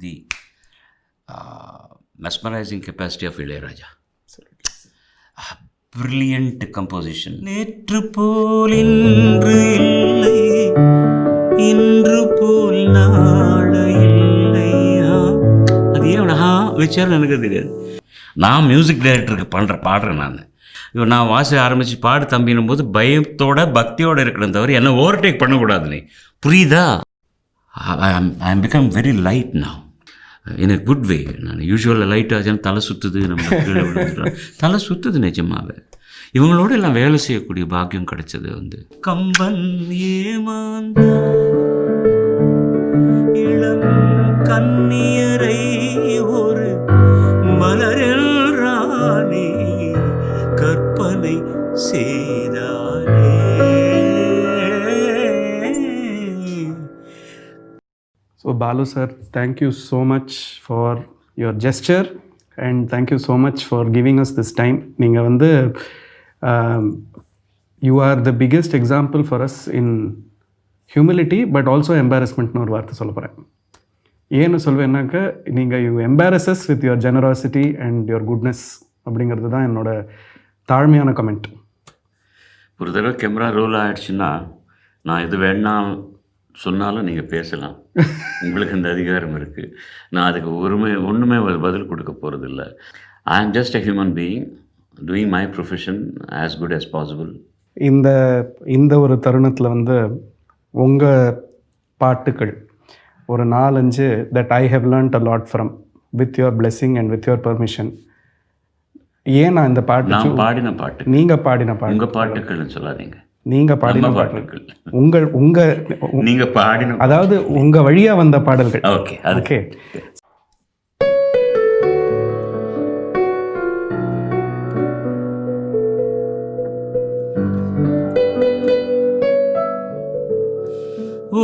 The mesmerising capacity of Ilaiyaraaja. Brilliant composition. நேற்று போல் இன்று இல்லை, இன்று போல் நாளை இல்லை. அது ஏன் வச்சாலும் எனக்கு தெரியாது. நான் மியூசிக் டைரக்டருக்கு பாடுறேன். நான் வாசி ஆரம்பித்து பாடு தம்பினும் போது பயத்தோட பக்தியோடு இருக்கிறேன் தவிர என்னை ஓவர்டேக் பண்ணக்கூடாது. நீ புரியுதா? I am become very light now in a good way. நான் யூஸ்வலாக லைட் ஆச்சுன்னா தலை சுற்றுது, நம்ம கீழே விழுந்துட்டோம். தலை சுற்றுது நிஜமாவே. இவங்களோட எல்லாம் வேலை செய்யக்கூடிய பாக்கியம் கிடைச்சது வந்து கம்பன் ஏமாந்தா இளம் கண்ணியரை ஒரு மலரில் ராணி கற்பனை செய்தானே. So Balu sir, thank you so much for your gesture and thank you so much for giving us this time. நீங்க வந்து you are the biggest example for us in humility but also embarrassment ஒரு வார்த்தை சொல்ல போகிறேன். ஏன்னு சொல்வேன்னாக்க நீங்கள் you embarrass us with your generosity and your goodness அப்படிங்கிறது தான் என்னோட தாழ்மையான கமெண்ட். ஒரு தடவை கேமரா ரோல் ஆகிடுச்சுன்னா நான் எது வேணாம் சொன்னாலும் நீங்கள் பேசலாம், உங்களுக்கு அந்த அதிகாரம் இருக்குது. நான் அதுக்கு ஒன்றுமே பதில் கொடுக்க போகிறதில்ல. I am just a human being doing my profession as good as possible. இந்த ஒரு தருணத்தில் வந்து உங்கள் பாட்டுக்கள் ஒரு 4-5 that I have learnt a lot from with your blessing and with your permission. ஏன் நான் இந்த பாட்டு நான் பாடின பாட்டு, நீங்கள் பாடின பாட்டு, உங்கள் பாட்டுக்கள்னு சொல்லாதீங்க, நீங்கள் பாடின பாட்டுகள், நீங்கள் பாடின, அதாவது உங்கள் வழியாக வந்த பாடல்கள். Okay okay.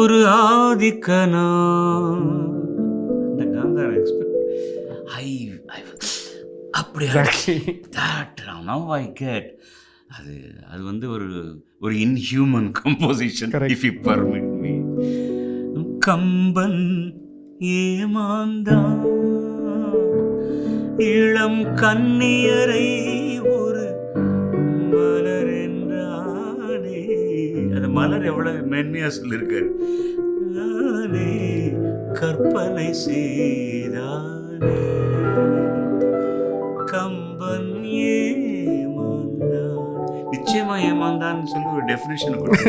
ஒரு ஆதிக்கனா அப்படி அது வந்து ஒரு inhuman composition if you permit me. Kamban ஏமாந்தான் இளம் கண்ணியரை ஒரு மலர் என்றானே. அந்த மலர் எவ்வளவு மென்மையா சொல்லியிருக்காரு. நானே கற்பனை செய்தானே கம்பன் ஏமாந்தான். நிச்சயமா ஏமாந்தான்னு சொல்லி ஒரு டெஃபினிஷன் கொடுக்க.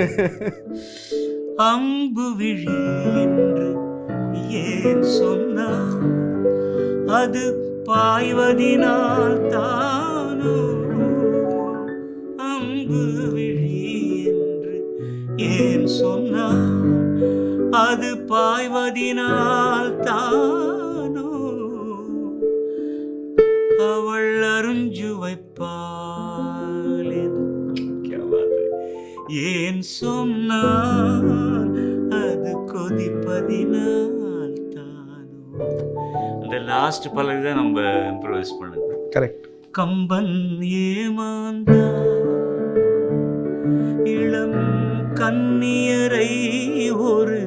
அம்பு விழி என்று ஏன் சொன்னான், அது பாய்வதினால் தானோ. அம்பு விழி என்று ஏன் சொன்னான், அது பாய்வதினால் தானோ. அவள் அருஞ்சு வைப்பாள் ஏன் சொன்னான், அது கொதிப்பதினால் தானோ. அந்த லாஸ்ட் பல்லவி தான் நம்ம இம்ப்ரோவைஸ் பண்ணது. கரெக்ட். கம்பன் ஏமாந்தா இளம் கண்ணியரை ஒரு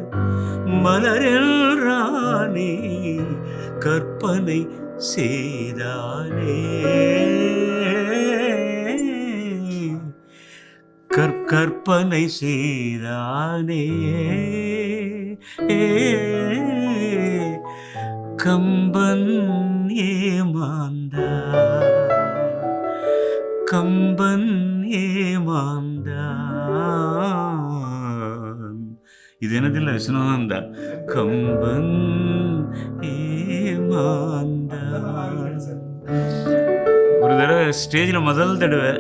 மலரில் ராணி கற்பனை செய்தானே. கற்பனை செய்தானே. கம்பன் ஏமாந்தா கம்பன் ஏமாந்தா. இது என்னதில்லை விஷ்ணுவானந்தா. கம்பன் ஏமாந்தா. ஒரு தடவை ஸ்டேஜில் முதல் தடவை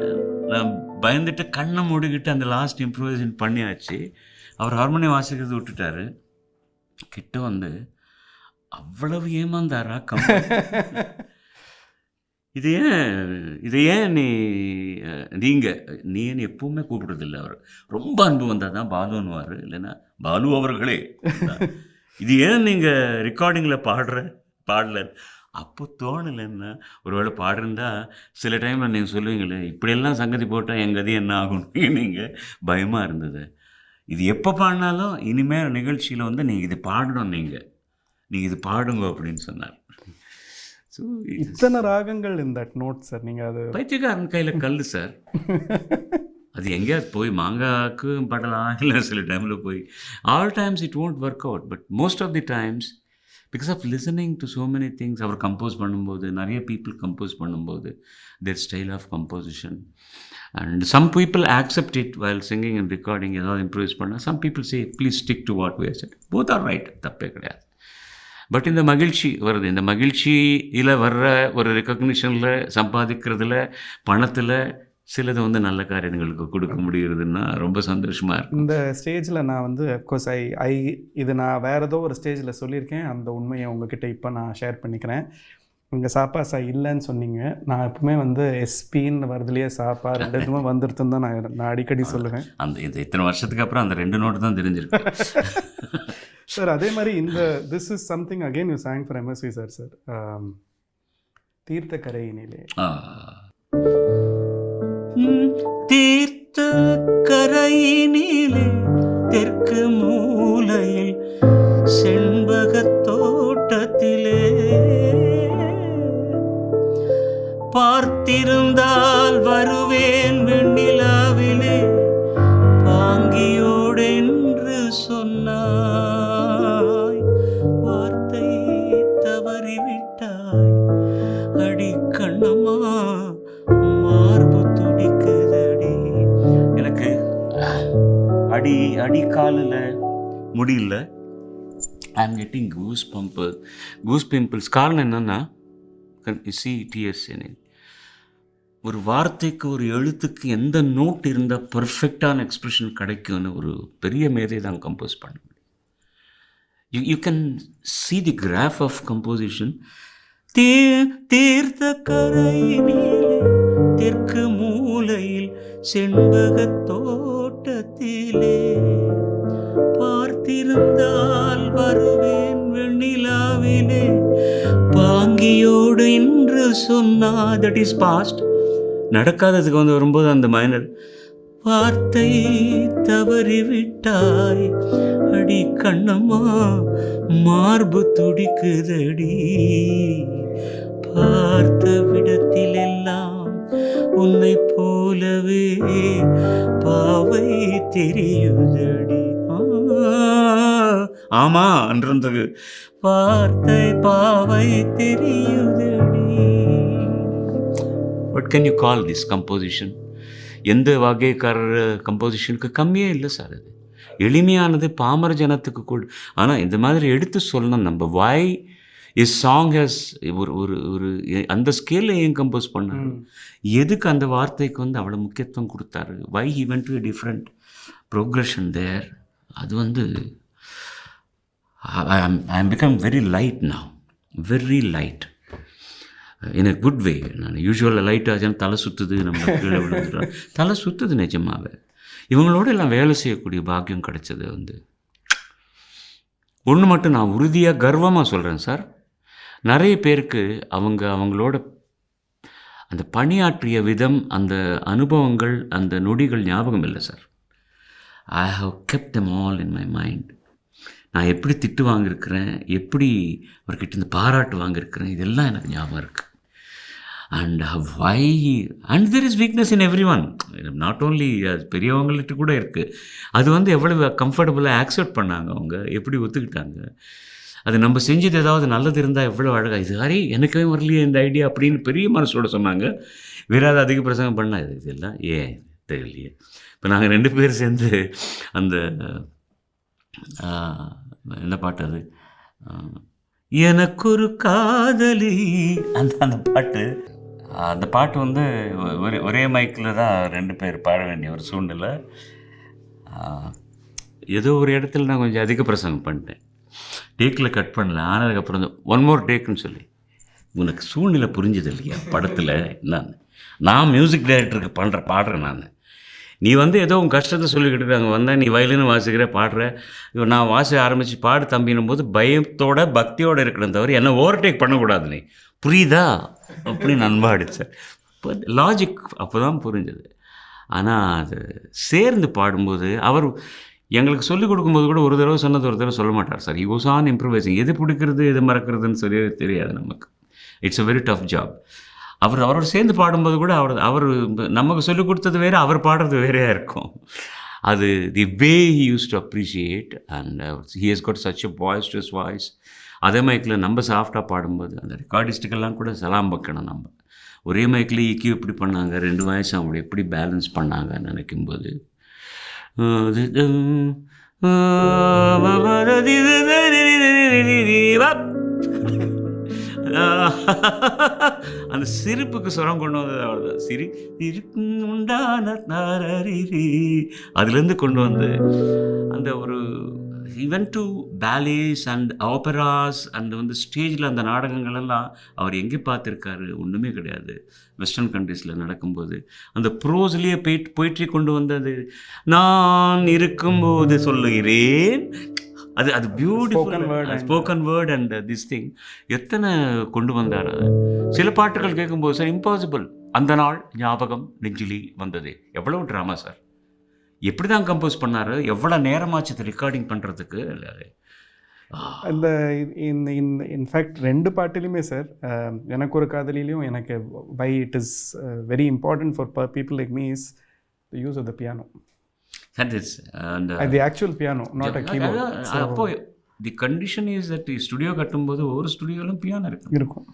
நான் பயந்துட்டு கண்ணை மூடிக்கிட்டு அந்த லாஸ்ட் இம்ப்ரூவைசேஷன் பண்ணியாச்சு. அவர் ஹார்மோனியம் வாசிக்கிறது விட்டுட்டாரு. கிட்ட வந்து அவ்வளவு ஏமாந்தாரா கம்பன். இது ஏன் நீ எப்பவுமே கூப்பிடுறதில்லை. அவர் ரொம்ப அன்பு வந்தால் தான் பாலுன்னுவார், இல்லைன்னா பாலு அவர்களே. இது ஏன் நீங்கள் ரெக்கார்டிங்கில் பாடல அப்போ தோணலைன்னா, ஒருவேளை பாடிருந்தா சில டைமில் நீங்கள் சொல்லுவீங்களே இப்படியெல்லாம் சங்கதி போட்டால் எங்கள் கதி என்ன ஆகணும், நீங்கள் பயமாக இருந்தது. இது எப்போ பாடினாலும் இனிமேல் நிகழ்ச்சியில் வந்து நீங்கள் இது பாடணும். நீங்கள் நீங்கள் இது பாடுங்க அப்படின்னு சொன்னார். ஸோ இத்தனை ராகங்கள் இன் தட் நோட் சார். நீங்கள் அது பைத்தியக்காரன் கையில் கல் சார். அது எங்கேயாவது போய் மாங்காய்க்கு படலாம், இல்லை சில டைமில் போய் all times it won't work out. But most of the times because of listening to so many things, அவர் கம்போஸ் பண்ணும்போது நிறைய பீப்புள் கம்போஸ் பண்ணும்போது their style of composition and some people accept it while singing and recording. ஏதாவது improvise பண்ணால் some people say please stick to what we have said. both are right, தப்பே கிடையாது. But இந்த மகிழ்ச்சி வருது, இந்த மகிழ்ச்சியில் வர்ற ஒரு ரெக்கக்னிஷனில், சம்பாதிக்கிறதுல, பணத்தில் சிலது வந்து நல்ல காரியங்களுக்கு கொடுக்க முடிகிறதுன்னா ரொம்ப சந்தோஷமாக இருக்கும். இந்த ஸ்டேஜில் நான் வந்து அஃப்கோர்ஸ் இது நான் வேறு ஏதோ ஒரு ஸ்டேஜில் சொல்லியிருக்கேன். அந்த உண்மையை உங்ககிட்ட இப்போ நான் ஷேர் பண்ணிக்கிறேன். இங்கே சாப்பா சா இல்லைன்னு சொன்னீங்க. நான் எப்பவுமே வந்து எஸ்பின்னு வரதுலேயே சாப்பா ரெண்டு இதுவுமே வந்துருதுன்னு தான் நான் அடிக்கடி சொல்லுவேன். அந்த இத்தனை வருஷத்துக்கு அப்புறம் அந்த 2 நோட்டு தான் தெரிஞ்சிருக்கு. சார் அதே மாதிரி இந்த this is something again you song for MSV sir. தீர்த்த கரையினிலே. தீர்த்த கரையினிலே தெற்கு மூலையில் செண்பகத் தோட்டத்திலே பார்த்திருந்தால் வருவேன் வெண்ணிலாவிலே பாங்கியோடென்று சொன்னாய், வார்த்தை தவறிவிட்டாய் அடி கண்ணம்மா மார்பு துடிக்குதடி. எனக்கு அடி காலில் முடியல. ஐ ஆம் கெட்டிங் கூஸ் பிம்பிள்ஸ். காரணம் என்னன்னா சிடிஎஸ் ஒரு வார்த்தைக்கு ஒரு எழுத்துக்கு எந்த நோட் இருந்தால் பர்ஃபெக்டான எக்ஸ்பிரஷன் கிடைக்கும்னு ஒரு பெரிய மேதை தான் கம்போஸ் பண்ண முடியும். You can see the graph of composition. தீர்த்த கரையினிலே தெற்கு மூலையில் செண்பகத் தோட்டத்திலே பார்த்திருந்தால் வருவேன் வெண்ணிலாவிலே பாங்கியோடு என்று சொன்னா. That is past. நடக்காததுக்கு வந்து வரும்போது அந்த மைனர் வார்த்தை தவறிவிட்டாய் அடி கண்ணம்மா மார்பு துடிக்குதடி, பார்த்த விடத்திலெல்லாம் உன்னை போலவே பாவை தெரியுதடி. ஆமா என்றது வார்த்தை பாவை தெரியுதடி. What can you call this composition? எந்த வகைக்காரர் கம்போசிஷனுக்கு கம்மியே இல்லை சார். அது எளிமையானது, பாமர ஜனத்துக்கு கூட. ஆனால் இந்த மாதிரி எடுத்து சொல்லணும் நம்ம. வை இஸ் சாங் ஹேஸ் ஒரு அந்த ஸ்கேலில் ஏன் கம்போஸ் பண்ணாரு, எதுக்கு அந்த வார்த்தைக்கு வந்து அவ்வளோ முக்கியத்துவம் கொடுத்தாரு, why he went to different progression there. அது வந்து I am become very light now, very light in a good way. நான் யூஸ்வலாக லைட் ஆச்சுன்னா தலை சுற்றுது, நம்ம கீழே விழுந்துடுறோம். தலை சுற்றுது நிஜமாவே. இவங்களோட எல்லாம் வேலை செய்யக்கூடிய பாக்கியம் கிடைச்சது வந்து ஒன்று மட்டும் நான் உறுதியாக கர்வமாக சொல்கிறேன் சார். நிறைய பேருக்கு அவங்களோட அந்த பணியாற்றிய விதம், அந்த அனுபவங்கள், அந்த நொடிகள் ஞாபகம் இல்லை sir. I have kept them all in my mind. நான் எப்படி திட்டு வாங்கியிருக்கிறேன், எப்படி அவர்கிட்ட இந்த பாராட்டு வாங்கியிருக்கிறேன், இதெல்லாம் எனக்கு ஞாபகம் இருக்குது. And why and there is weakness in everyone, not only பெரியவங்கள்ட்ட கூட இருக்குது. அது வந்து எவ்வளவு கம்ஃபர்டபுளாக ஆக்செப்ட் பண்ணாங்க, அவங்க எப்படி ஒத்துக்கிட்டாங்க. அது நம்ம செஞ்சது ஏதாவது நல்லது இருந்தால் எவ்வளோ அழகாக, இது மாதிரி எனக்கே வரலையே இந்த ஐடியா அப்படின்னு பெரிய மனசோட சொன்னாங்க. வேறாவது அதிக பிரசங்கம் பண்ணால் இதெல்லாம் ஏன் தெரியலையே. இப்போ நாங்கள் 2 பேர் சேர்ந்து அந்த என்ன பாட்டு அது, எனக்கொரு காதலி, அந்த பாட்டு வந்து ஒரே மைக்கில் தான் 2 பேர் பாட வேண்டிய ஒரு சூழ்நிலை. ஏதோ ஒரு இடத்துல நான் கொஞ்சம் அதிக பிரசங்கம் பண்ணிட்டேன். டேக்கில் கட் பண்ணல. ஆனதுக்கப்புறம் வந்து 1 more டேக்குன்னு சொல்லி, உனக்கு சூழ்நிலை புரிஞ்சது இல்லையா படத்தில், நான் மியூசிக் டைரக்டருக்கு பாடுறேன் நான், நீ வந்து ஏதோ உன் கஷ்டத்தை சொல்லிக்கிட்டு இருக்காங்க, வந்தால் நீ வயலின்னு வாசிக்கிற பாடுற, இப்போ நான் வாசிக்க ஆரம்பித்து பாடு தம்பினும் போது பயத்தோட பக்தியோடு இருக்கணும் தவிர என்னை ஓவர்டேக் பண்ணக்கூடாது, நீ புரியுதா அப்படின்னு நண்பா அடித்தேன். இப்போ லாஜிக் அப்போ தான் புரிஞ்சது. ஆனால் அது சேர்ந்து பாடும்போது அவர் எங்களுக்கு சொல்லிக் கொடுக்கும்போது கூட ஒரு தடவை சொன்னது ஒரு தடவை சொல்ல மாட்டார் sir. He goes on improvising. எது பிடிக்கிறது எது மறக்கிறதுன்னு சொல்லி தெரியாது நமக்கு. It's a very tough job. அவரோட சேர்ந்து பாடும்போது கூட அவர் நமக்கு சொல்லிக் கொடுத்தது வேறு, அவர் பாடுறது வேறையாக இருக்கும். அது the way he used to appreciate and he has got such a boisterous voice. அதே மைக்கில் நம்ம சாஃப்டாக பாடும்போது அந்த ரெக்கார்டிஸ்ட்டுக்கெல்லாம் கூட சலாம் வைக்கணும். நம்ம ஒரே மைக்கில் இக்கி எப்படி பண்ணாங்க, 2 வாய்ஸ் அவங்க எப்படி பேலன்ஸ் பண்ணாங்கன்னு நினைக்கும்போது அந்த சிரிப்புக்கு சுரம் கொண்டு வந்தது அவ்வளோதான். இருக்கும் உண்டான அதுலேருந்து கொண்டு வந்து அந்த ஒரு even to palace and opera house and வந்து ஸ்டேஜில் அந்த நாடகங்கள் எல்லாம் அவர் எங்கே பார்த்துருக்காரு? ஒன்றுமே கிடையாது. வெஸ்டர்ன் கண்ட்ரீஸில் நடக்கும்போது அந்த ப்ரோஸ்லேயே போயிட்ரி கொண்டு வந்தது. நான் இருக்கும்போது சொல்லுகிறேன், அது beautiful spoken word and this thing எத்தனை கொண்டு வந்தார். அது சில பாட்டுகள் கேட்கும்போது சார் இம்பாசிபிள். அந்த நாள் ஞாபகம் நெஞ்சிலி வந்தது. எவ்வளோ ட்ராமா சார். எப்படி தான் கம்போஸ் பண்ணார்? எவ்வளோ நேரமாச்சு ரெக்கார்டிங் பண்ணுறதுக்கு? அந்த இன்ஃபேக்ட் 2 பாட்டிலுமே சார், எனக்கு ஒரு காதலிலையும் எனக்கு why it is very important for people like me is the use of the piano. That is, and the actual piano, not a keyboard. அப்போ the condition is that studio கட்டும்போது ஒவ்வொரு ஸ்டுடியோவிலும் piano இருக்கும்.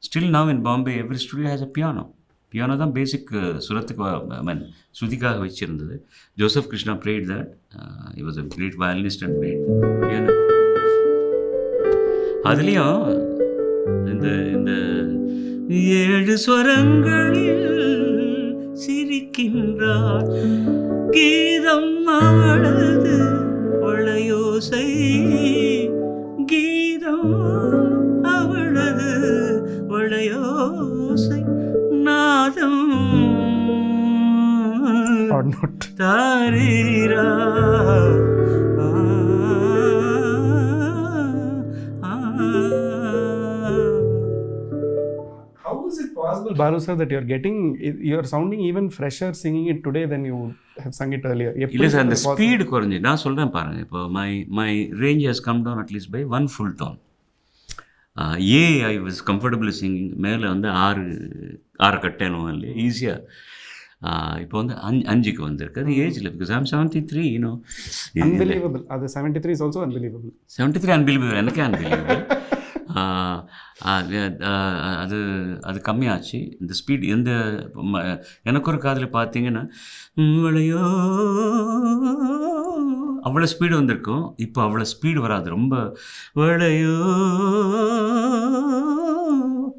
Still now in Bombay every studio has a piano. Piano தான் basic சுரத்துக்கு I mean ஸ்ருதிக்காக வச்சுருந்தது. Joseph Krishna played that. He was a great violinist and played piano. அதுலேயும் இந்த 7 ஸ்வரங்களில் சிரிக்கின்றார் கீதம் அவளது வளையோசை, கீதம் அவளது வளையோசை, நாதம் தாரீரா. How is it possible, Balu sir, that you're sounding even fresher singing it today than you have sung it earlier? இல்லை சார், அந்த speed குறைஞ்சி. நான் சொல்கிறேன் பாருங்கள், இப்போ my range has come down at least by 1 full tone. I was comfortable singing. மேலே வந்து 6 கட்டணும் இல்லையா, ஈஸியாக. இப்போ வந்து 5க்கு வந்திருக்கு. அது ஏஜில் பிகாஸ் ஐம் 73, யூனோ. அன்பிலீவபிள். அது 73 இஸ் ஆல்சோ அன்பிலீவபிள். 73 அன்பிலீவபிள். எனக்கே அன்பிலீவபிள். அது கம்மியாச்சு இந்த ஸ்பீட். எனக்கு ஒரு காதில் பார்த்தீங்கன்னா வளையோ அவ்வளோ ஸ்பீடு வந்திருக்கும். இப்போ அவ்வளோ ஸ்பீடு வராது. ரொம்ப வளையோ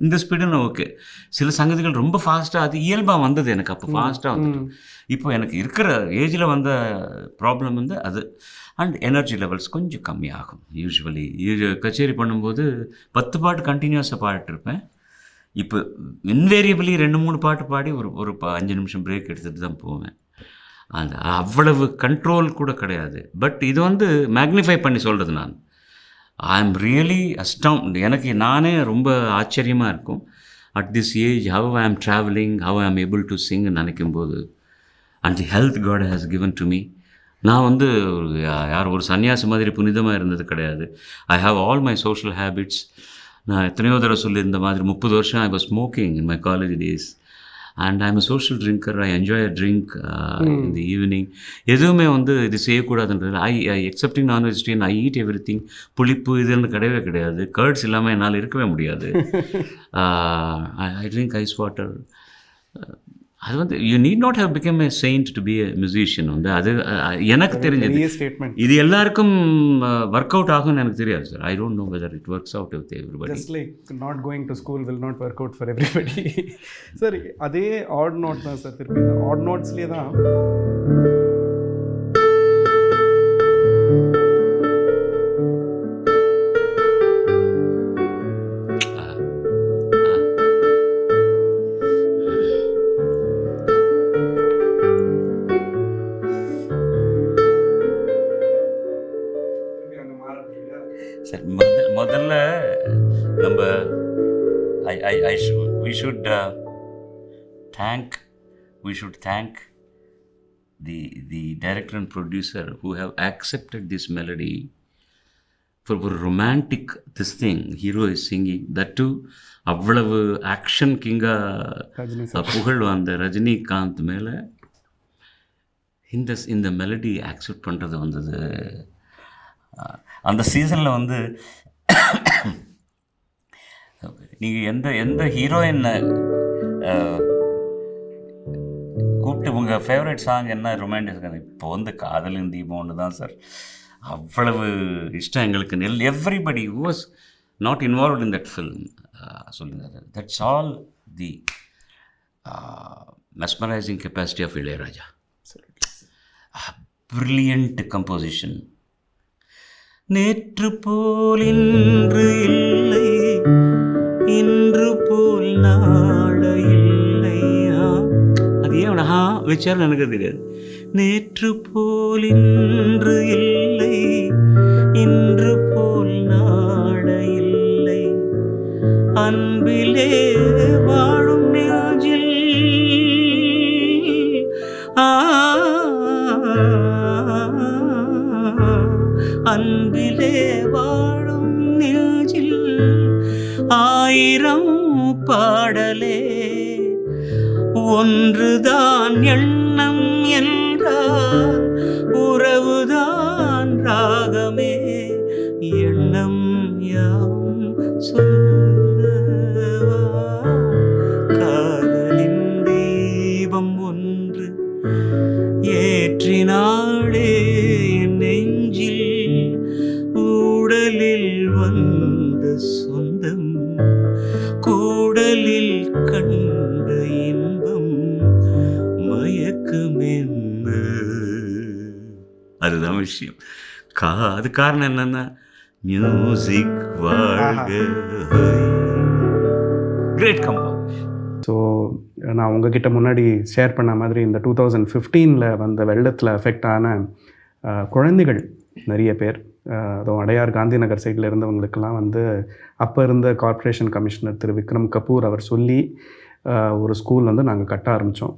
இந்த ஸ்பீடுன்னு ஓகே. சில சங்கதிகள் ரொம்ப ஃபாஸ்ட்டாக, அது இயல்பாக வந்தது எனக்கு. அப்போ ஃபாஸ்ட்டாக வந்துட்டு இப்போ எனக்கு இருக்கிற ஏஜில் வந்த ப்ராப்ளம் வந்து அது. அண்ட் எனர்ஜி லெவல்ஸ் கொஞ்சம் கம்மியாகும். யூஸ்வலி கச்சேரி பண்ணும்போது 10 பாட்டு கண்டினியூஸாக பாடிட்டுருப்பேன். இப்போ இன்வேரியபிளி 2-3 பாட்டு பாடி ஒரு 5 நிமிஷம் பிரேக் எடுத்துகிட்டு தான் போவேன். அந்த அவ்வளவு கண்ட்ரோல் கூட கிடையாது. பட் இது வந்து மேக்னிஃபை பண்ணி சொல்கிறது. நான் ஐ எம் ரியலி அஸ்டவுண்ட். எனக்கு நானே ரொம்ப ஆச்சரியமாக இருக்கும். At this age how I am travelling, how I am able to sing நினைக்கும்போது. And the health God has given to me. நான் வந்து ஒரு சன்னியாசி மாதிரி புனிதமாக இருந்தது கிடையாது. I have all my social habits. நான் எத்தனையோ தடவை சொல்லியிருந்த மாதிரி 30 வருஷம் I was smoking in my college days. And I am a social drinker. I enjoy a drink in the evening. எதுவுமே வந்து இது செய்யக்கூடாதுன்றது. ஐ எக்ஸப்டிங் நான் vegetarian. I eat everything. புளிப்பு இதுன்னு கிடையவே கிடையாது. கர்ட்ஸ் இல்லாமல் என்னால் இருக்கவே முடியாது. I drink ice water. அது வந்து you need not have become a saint to be a musician. வந்து அது எனக்கு தெரிஞ்சது. இது எல்லாருக்கும் ஒர்க் அவுட் ஆகும்னு எனக்கு தெரியாது sir. I don't know whether it works out with everybody. Just like not going to school will not work out for everybody. Sir அதே ஆட் நோட் தான் சார். திருப்பி ஆட் நோட்ஸ்லேயே தான் சார் முதல்ல நம்ம we should thank the director and producer who have accepted this melody for a romantic this thing, hero is singing, that too அவ்வளவு action கிங்காக புகழ் வந்த ரஜினிகாந்த் மேலே இந்த மெலடி ஆக்செப்ட் பண்ணுறது வந்தது. அந்த சீசனில் வந்து நீங்கள் எந்த ஹீரோயினை கூப்பிட்டு உங்கள் ஃபேவரட் சாங் என்ன ரொமான்டிக், இப்போ வந்து காதலின் தீபம் ஒன்று தான் சார். அவ்வளவு இஷ்டம் எங்களுக்கு. Everybody who was not involved in that film சொல்லுங்க. That's all the mesmerizing capacity of Ilayaraja. Brilliant composition. நேற்று போல் இன்று இல்லை, இன்று போல் நாளை இல்லை. அது ஏன் வச்சாலும் எனக்கு தெரியாது. நேற்று போல் இன்று இல்லை, இன்று போல் நாளை இல்லை. அன்பிலே வாழும் நெஞ்சில் அன்பிலே வாழும் நெஞ்சில் ஆயிரம் பாடலே ஒன்றுதான் எண்ணம் என்றால் உறவுதான் ராகமே. எண்ணம் யாவும் சொல்லவா, காதலின் தீபம் ஒன்று ஏற்றினாளே நெஞ்சில், ஊடலில் வந்த சொந்தம் கூடலில் கண்ட இன்பம் மயக்கம் என்ன. அதுதான் விஷயம். அது காரணம் என்னன்னா மியூசிக் வாழ்க. Great compose. ஸோ நான் உங்ககிட்ட முன்னாடி ஷேர் பண்ண மாதிரி இந்த 2015 வந்த வெள்ளத்தில் அஃபெக்ட் ஆன குழந்தைகள் நிறைய பேர், அதுவும் அடையார் காந்தி நகர் சைடில் இருந்தவங்களுக்கெல்லாம் வந்து அப்போ இருந்த கார்ப்பரேஷன் கமிஷனர் திரு விக்ரம் கபூர் அவர் சொல்லி ஒரு ஸ்கூல் வந்து நாங்கள் கட்ட ஆரம்பித்தோம்.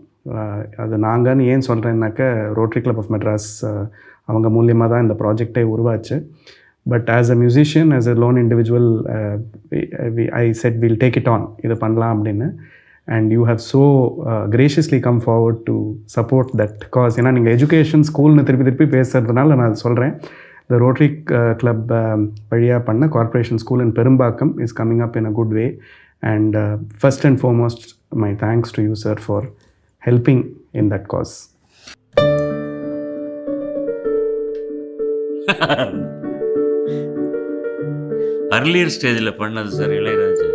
அது நாங்கன்னு ஏன் சொல்கிறேன்னாக்க ரோட்டரி கிளப் ஆஃப் மெட்ராஸ் அவங்க மூலியமாக தான் இந்த ப்ராஜெக்டே உருவாச்சு. But as a musician, as a lone individual, I said will take it on, இது பண்ணலாம் அப்படின்னு. And you have so graciously come forward to support that cause. ஏன்னா நீங்கள் எஜுகேஷன் ஸ்கூல்னு திருப்பி பேசுகிறதுனால நான் சொல்கிறேன். த ரோட்டரி கிளப் வழியாக பண்ண corporation school in Perumbakkam is coming up in a good way. And first and foremost my thanks to you sir for helping in that cause. Earlier ஸ்டேஜில் பண்ணது சார் இளையராஜா.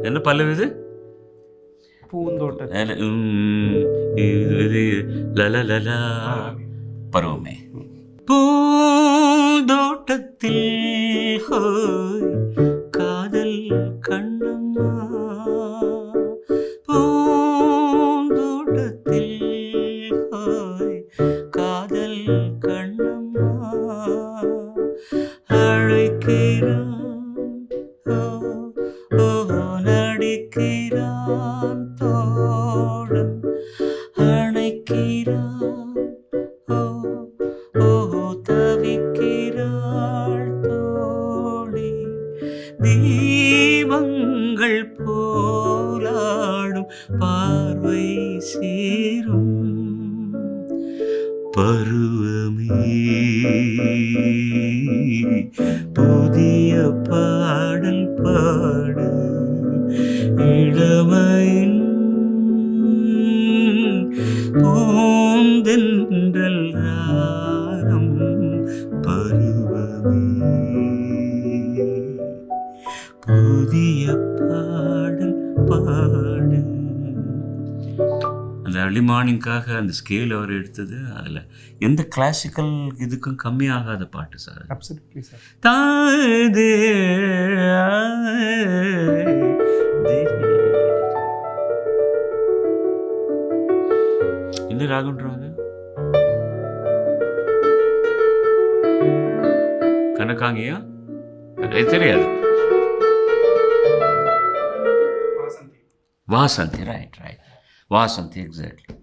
என்ன பல்லவி இது? பூந்தோட்டம் பருவமே. பூந்தோட்டத்தில் காதல் கண்ணம்மா, பூந்தோட்டத்தில் காதல் கண்ணம்மா அழைக்கிறான், நடிக்கிறான் தோழன், அணைக்கிறான், தவிக்கிறாள் தோழி. தீபங்கள் போலாடும் பார்வை சேரும் பருவமே, புதிய பாடல் பாடு, இளமையின் பூந்தென்றல் ராகம் பருவமே, புதிய பாடல் பாடு. அந்த அர்லி மார்னிங்காக அந்த ஸ்கேல் அவர் எடுத்தது, அதில் எந்த கிளாசிக்கல் இதுக்கும் கம்மியாகாத பாட்டு சார். Absolutely sir. தாதே என்ன ராகம்ன்றாங்க? கணக்காங்கியா? தெரியாது. Vasanthi, right right, Vasanthi, exactly.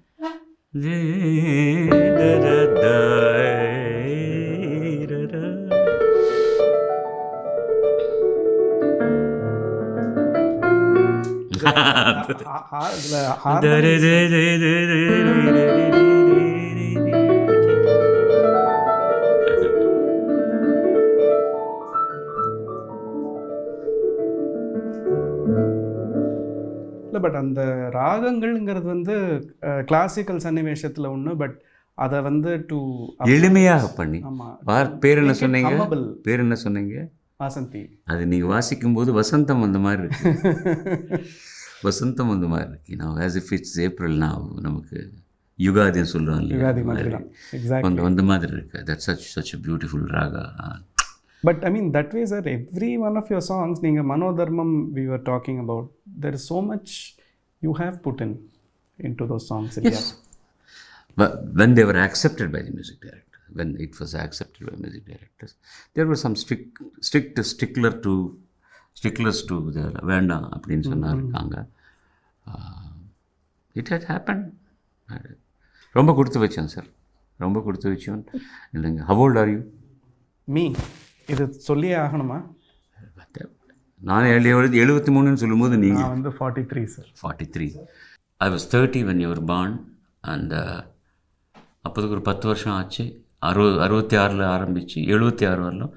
இல்லை பட் அந்த ராகங்கள்ங்கிறது வந்து கிளாசிக்கல் சன்னிவேஷத்தில் ஒன்று, பட் அதை வந்து டு எளிமையாக பண்ணி. ஆமாம். பேர் என்ன சொன்னீங்க? பேர் என்ன சொன்னீங்க? வாசந்தி. அது நீங்கள் வாசிக்கும்போது வசந்தம் வந்த மாதிரி இருக்கு. வசந்தம் வந்த மாதிரி இருக்கு. நான் ஆஸ் இஃப் இட்ஸ் ஏப்ரல், நான் நமக்கு யுகாதின்னு சொல்கிறோம் இல்லையா, யுகாதி மாதிரி தான். எக்ஸாக்ட்லி வந்த மாதிரி இருக்கு. That's such a beautiful raga. But I mean, that way, sir, every one of your songs, Ninga Manodharmam, we were talking about, there is so much you have put into those songs. Yes. But when they were accepted by the music director, when it was accepted by music directors, there were some sticklers to the Vanda அப்படின்னு சொன்னாங்க. It had happened. ரொம்ப கொடுத்து வச்சேன் sir, ரொம்ப கொடுத்து வச்சோம் இல்லைங்க. How old are you? Me? இது சொல்லியே ஆகணுமா? நான் 73 சொல்லும்போது நீங்கள் வந்து 43 sir. 43. I was 30 when you were born. And அப்போதுக்கு ஒரு 10 வருஷம் ஆச்சு. 66 ஆரம்பித்து 76 வரலும்.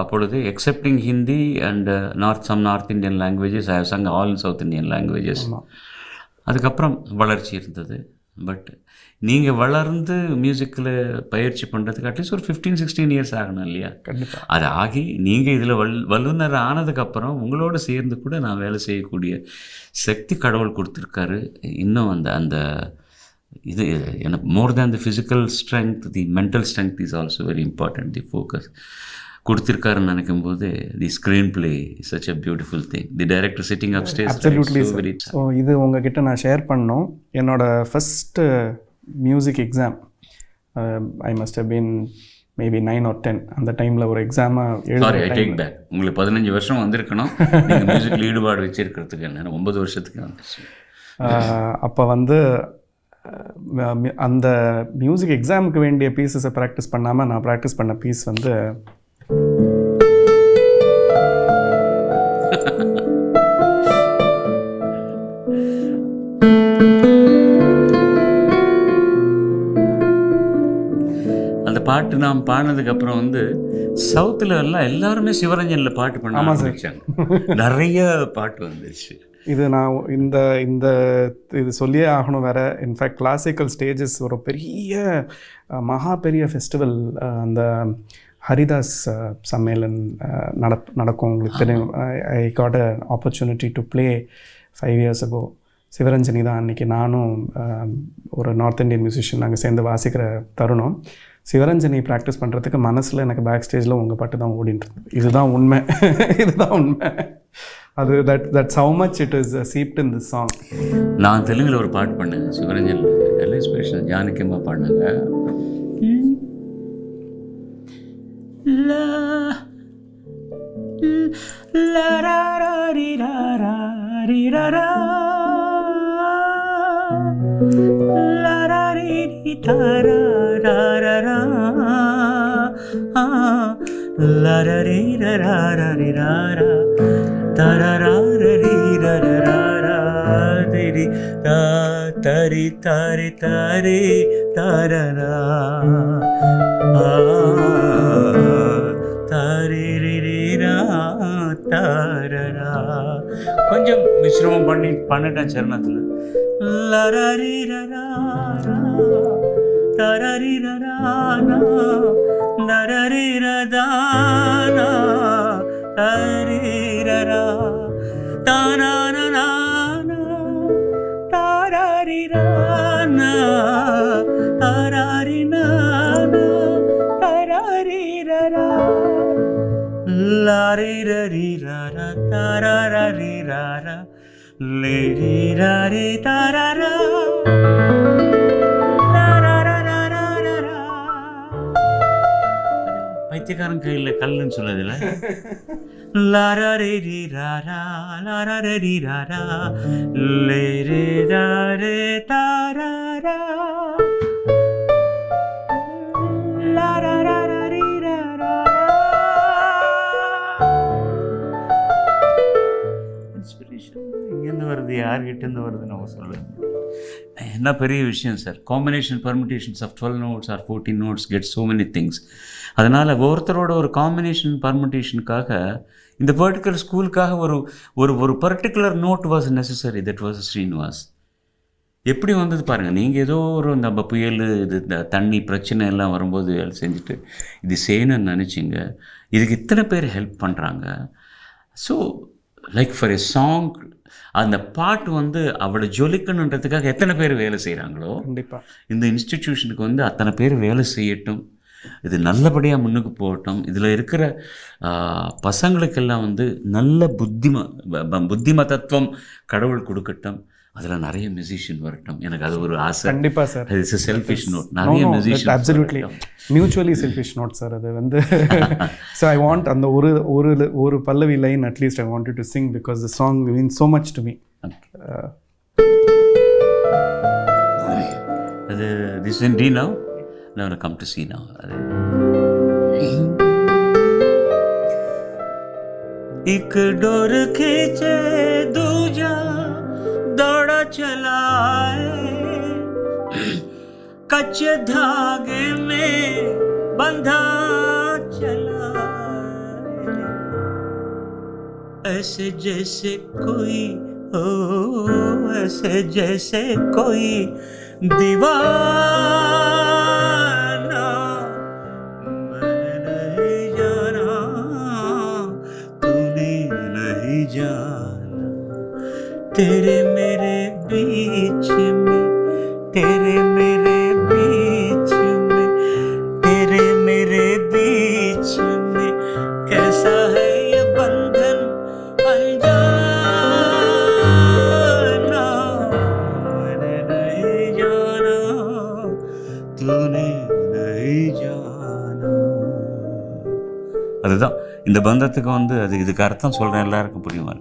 அப்பொழுது excepting Hindi and north Indian languages, I have sung all south Indian languages. அதுக்கப்புறம் வளர்ச்சி இருந்தது. பட் நீங்கள் வளர்ந்து மியூசிக்கில் பயிற்சி பண்ணுறதுக்கு அட்லீஸ்ட் ஒரு 15-16 இயர்ஸ் ஆகணும் இல்லையா? கண்டிப்பாக. அது ஆகி நீங்கள் இதில் வல்லுநர் ஆனதுக்கப்புறம் உங்களோடு சேர்ந்து கூட நான் வேலை செய்யக்கூடிய சக்தி கடவுள் கொடுத்துருக்காரு. இன்னும் அந்த இது எனக்கு more than the physical strength, the mental strength is also very important. The focus கொடுத்துருக்காருன்னு நினைக்கும் போது the screenplay is such a beautiful thing. The director sitting up stage. Absolutely. So இது உங்ககிட்ட நான் ஷேர் பண்ணோம். என்னோடய first music exam, I must have been maybe 9 or 10. அந்த டைமில் ஒரு எக்ஸாமாக எழுதி. உங்களுக்கு 15 வருஷம் வந்திருக்கணும் மியூசிக்கில் ஈடுபாடு வச்சுருக்கிறதுக்கு. என்ன 9 வருஷத்துக்கு வந்துச்சு. அப்போ வந்து அந்த மியூசிக் எக்ஸாமுக்கு வேண்டிய பீஸஸை ப்ராக்டிஸ் பண்ணாமல் நான் ப்ராக்டிஸ் பண்ண பீஸ் வந்து அந்த பாட்டு நாம் பாடினதுக்கப்புறம் வந்து சவுத்தில் எல்லாம் எல்லாருமே சிவரஞ்சனில் பாட்டு பண்ண ஆரம்பிச்சாங்க. நிறைய பாட்டு வந்துருச்சு. இது நான் இந்த இது சொல்லியே ஆகணும் வேறு. இன்ஃபேக்ட் கிளாசிக்கல் ஸ்டேஜஸ் ஒரு பெரிய பெரிய ஃபெஸ்டிவல், அந்த ஹரிதாஸ் சம்மேளன் நடக்கும், உங்களுக்கு தெரியும். I got a opportunity to play 5 years ago. Sivaranjani தான் அன்றைக்கி நானும் ஒரு நார்த் இந்தியன் மியூசிஷியன் நாங்கள் சேர்ந்து வாசிக்கிற தருணம். சிவரஞ்சனி ப்ராக்டிஸ் பண்ணுறதுக்கு மனசில் எனக்கு பேக் ஸ்டேஜில் உங்கள் பாட்டு தான் ஓடிட்டுருது. இதுதான் உண்மை. இதுதான் உண்மை. அது that's how much it is seeped in this song. நான் தெலுங்கில் ஒரு பாட்டு பண்ணேன் சிவரஞ்சனில். எல்லாம் ஸ்பெஷல் ஜானகி அம்மா பாடினாங்க. தரி தாரி தாரி தாரரா தாரிரா தாரரா. கொஞ்சம் விசிரமம் பண்ணிட்டேன் சரணத்தில். லரரிரரா தரரிரரானா நரரிரதானா தரிரரா தானானா தாரரிரானா தாரரினானா தாரரிரரா லாரிரரிரரா தாரரிரரா லேரிரரி தாரரா. பைத்தியக்காரன் கையில் கல்லுன்னு சொன்னதில்ல, லாரா ரே ரி ராரா லாரா ரே ரி ராரா லே ரே ரா ரே தாரா ரா லாரா ரா ரா ரி ராரா. இன்ஸ்பிரேஷன் எங்கேருந்து வருது, யார்கிட்டேருந்து வருது நம்ம சொல்லுங்க. என்ன பெரிய விஷயம் sir. Combination permutations of 12 notes or 14 notes get so many things. அதனால் ஒருத்தரோட ஒரு காம்பினேஷன் பர்முடேஷனுக்காக இந்த பர்டிகுலர் ஸ்கூலுக்காக ஒரு ஒரு ஒரு particular note was necessary. That was Srinivas. எப்படி வந்தது பாருங்கள். நீங்கள் ஏதோ ஒரு நம்ம புயல் இது இந்த தண்ணி பிரச்சனை எல்லாம் வரும்போது வேலை செஞ்சுட்டு இது செய்யணும்னு நினச்சிங்க. இதுக்கு இத்தனை பேர் ஹெல்ப் பண்ணுறாங்க. So like for a song, அந்த பாட்டு வந்து அவளை ஜொலிக்கணுன்றதுக்காக எத்தனை பேர் வேலை செய்கிறாங்களோ கண்டிப்பாக இந்த இன்ஸ்டிடியூஷனுக்கு வந்து அத்தனை பேர் வேலை செய்யட்டும். இது நல்லபடியாக முன்னுக்கு போகட்டும். இதில் இருக்கிற பசங்களுக்கெல்லாம் வந்து நல்ல புத்திமதத்துவம் கடவுள் கொடுக்கட்டும். அதில் நிறைய மியூசிஷியன் வரட்டும். எனக்கு அது ஒரு ஆசை. கண்டிப்பாக sir. It's a selfish note. நிறைய musician absolutely mutually selfish note sir அது வந்து. ஸோ ஐ வாண்ட் அந்த ஒரு pallavi line at least I want to sing because the song means so much to me. அது திஸ் இன் டி now now come to see now. एक डोर खींचे दूजा दौड़ा चलाए, कच्चे धागे में बंधा चला, ऐसे जैसे कोई ऐसे जैसे कोई दीवाना, मैंने नहीं जाना तूने नहीं जाना, तेरे मेरे बीच में, तेरे मेरे बीच में, तेरे मेरे बीच में कैसा है ये बंधन अनजाना, मैंने नहीं जाना तूने नहीं जाना. அதுதான் இந்த பந்தத்துக்கு வந்து அது இதுக்கு அர்த்தம் சொல்கிறேன், எல்லாருக்கும் புரியுமா.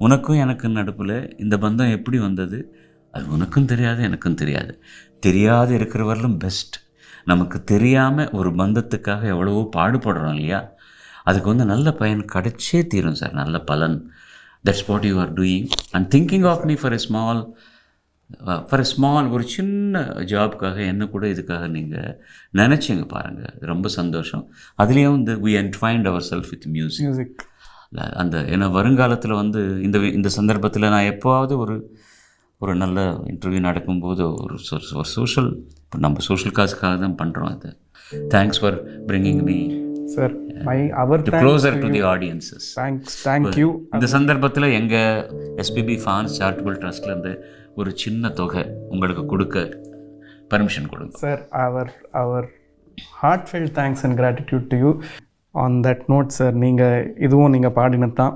உனக்கும் எனக்கும் நடுப்பில் இந்த பந்தம் எப்படி வந்தது அது உனக்கும் தெரியாது எனக்கும் தெரியாது. தெரியாது இருக்கிறவர்களும் பெஸ்ட். நமக்கு தெரியாமல் ஒரு பந்தத்துக்காக எவ்வளவோ பாடுபடுறோம் இல்லையா, அதுக்கு வந்து நல்ல பயன் கிடைச்சே தீரும் சார், நல்ல பலன். That's what you are doing and thinking of me for a small ஒரு சின்ன ஜாப்காக என்ன கூட இதுக்காக நீங்கள் நினச்சிங்க பாருங்கள். ரொம்ப சந்தோஷம். அதுலேயும் வந்து we entwined ourselves with music. அந்த ஏன்னா வருங்காலத்தில் வந்து இந்த சந்தர்ப்பத்தில் நான் எப்போவாவது ஒரு நல்ல இன்டர்வியூ நடக்கும்போது ஒரு சோஷியல், நம்ம சோஷியல் காசுக்காக தான் பண்ணுறோம். அது thanks for bringing me sir closer to the audiences. Thank you. இந்த சந்தர்ப்பத்தில் எங்கள் எஸ்பிபி ஃபான்ஸ் சாரிட்டபிள் ட்ரஸ்ட்லேருந்து ஒரு சின்ன தொகை உங்களுக்கு கொடுக்க பர்மிஷன் கொடுங்க சார். அவர் heartfelt thanks and gratitude to you. On that note sir, இதுவும் நீங்கள் பாடினது தான்.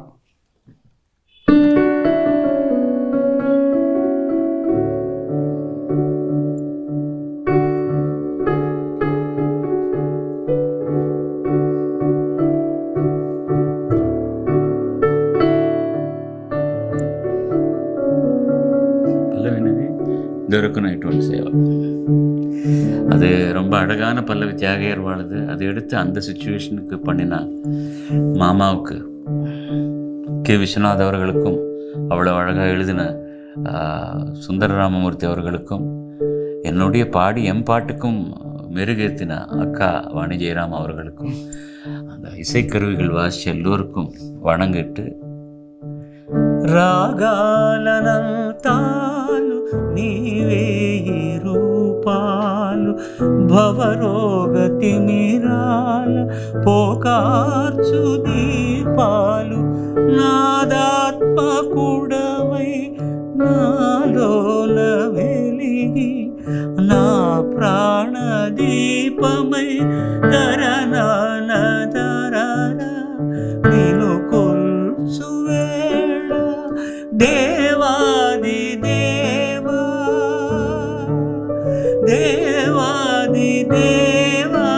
దొరకనటువంటి సేవ. அது ரொம்ப அழகான பல்லவி தியாகையர் வாழுது. அதை எடுத்து அந்த சுச்சுவேஷனுக்கு பண்ணின மாமாவுக்கு கே விஸ்வநாத் அவர்களுக்கும், அவ்வளோ அழகாக எழுதின சுந்தர ராமமூர்த்தி அவர்களுக்கும், என்னுடைய எம் பாட்டுக்கும் மெருகேற்றின அக்கா வாணி ஜெயராம் அவர்களுக்கும், அந்த இசைக்கருவிகள் வாசித்த எல்லோருக்கும் வணங்கிட்டு, రాగాలనంతాలు నీవే రూపాలు భవరోగతి మీరాల పోకార్చు దీపాలు నాదాత్మకుడవై నాలోన వెలిగి నా ప్రాణదీపమై తరనాన తరన నిను కొల్సు వేళ దేవాది దేవా దేవాది దేవా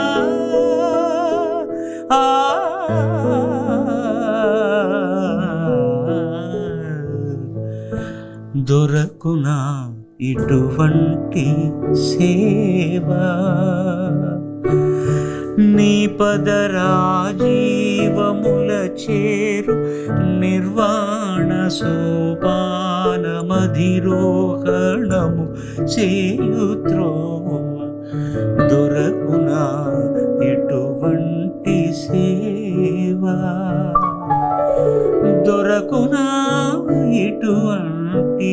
దొరకునా ఇటువంటి సేవా నీ పదరాజీవముల చేరు నిర్వాణ సోపానమధిరోహణము చేయుత్రోవ దొరకునా ఎటువంటి సేవా దొరకునా ఇటువంటి